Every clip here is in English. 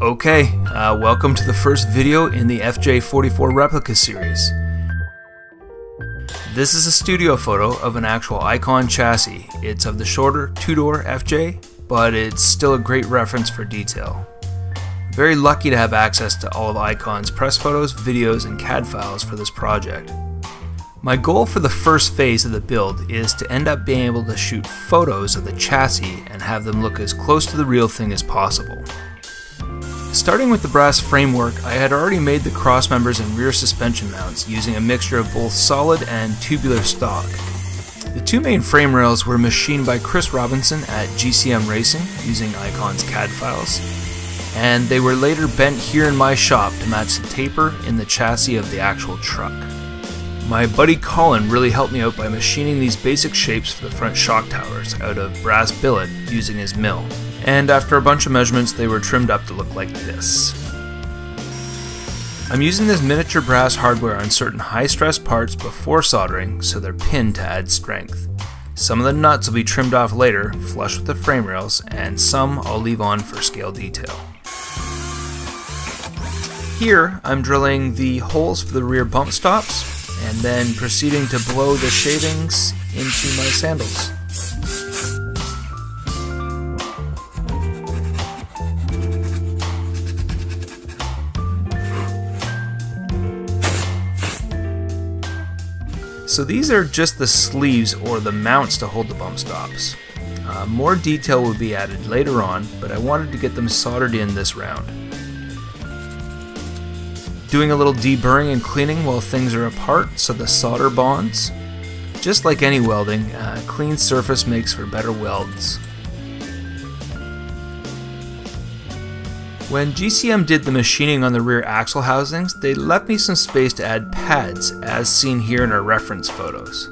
Okay, welcome to the first video in the FJ44 Replica series. This is a studio photo of an actual Icon chassis. It's of the shorter two-door FJ, but it's still a great reference for detail. Very lucky to have access to all of Icon's press photos, videos, and CAD files for this project. My goal for the first phase of the build is to end up being able to shoot photos of the chassis and have them look as close to the real thing as possible. Starting with the brass framework, I had already made the cross members and rear suspension mounts using a mixture of both solid and tubular stock. The two main frame rails were machined by Chris Robinson at GCM Racing using Icon's CAD files, and they were later bent here in my shop to match the taper in the chassis of the actual truck. My buddy Colin really helped me out by machining these basic shapes for the front shock towers out of brass billet using his mill. And after a bunch of measurements, they were trimmed up to look like this. I'm using this miniature brass hardware on certain high-stress parts before soldering so they're pinned to add strength. Some of the nuts will be trimmed off later, flush with the frame rails, and some I'll leave on for scale detail. Here, I'm drilling the holes for the rear bump stops, and then proceeding to blow the shavings into my sandals. So these are just the sleeves or the mounts to hold the bump stops. More detail will be added later on, but I wanted to get them soldered in this round. Doing a little deburring and cleaning while things are apart so the solder bonds. Just like any welding, a clean surface makes for better welds. When GCM did the machining on the rear axle housings, they left me some space to add pads, as seen here in our reference photos.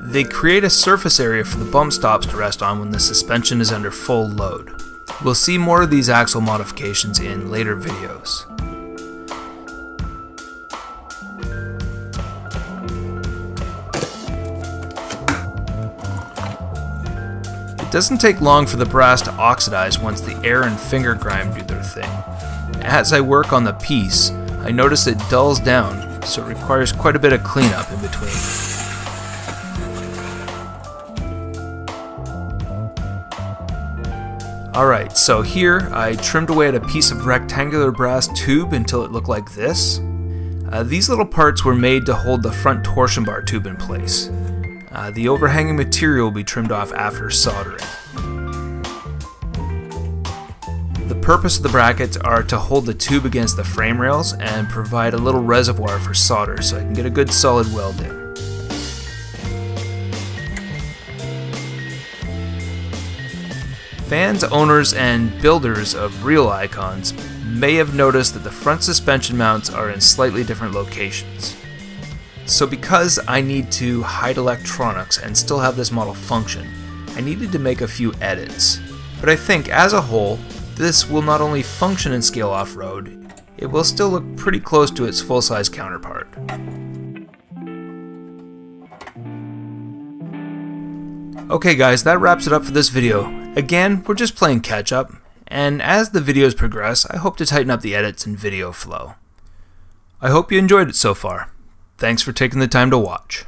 They create a surface area for the bump stops to rest on when the suspension is under full load. We'll see more of these axle modifications in later videos. It doesn't take long for the brass to oxidize once the air and finger grime do their thing. As I work on the piece, I notice it dulls down, so it requires quite a bit of cleanup in between. Alright, so here I trimmed away at a piece of rectangular brass tube until it looked like this. These little parts were made to hold the front torsion bar tube in place. The overhanging material will be trimmed off after soldering. The purpose of the brackets are to hold the tube against the frame rails and provide a little reservoir for solder so I can get a good solid weld in. Fans, owners, and builders of real Icons may have noticed that the front suspension mounts are in slightly different locations. So because I need to hide electronics and still have this model function, I needed to make a few edits. But I think as a whole, this will not only function and scale off-road, it will still look pretty close to its full-size counterpart. Okay guys, that wraps it up for this video. Again, we're just playing catch-up, and as the videos progress, I hope to tighten up the edits and video flow. I hope you enjoyed it so far. Thanks for taking the time to watch.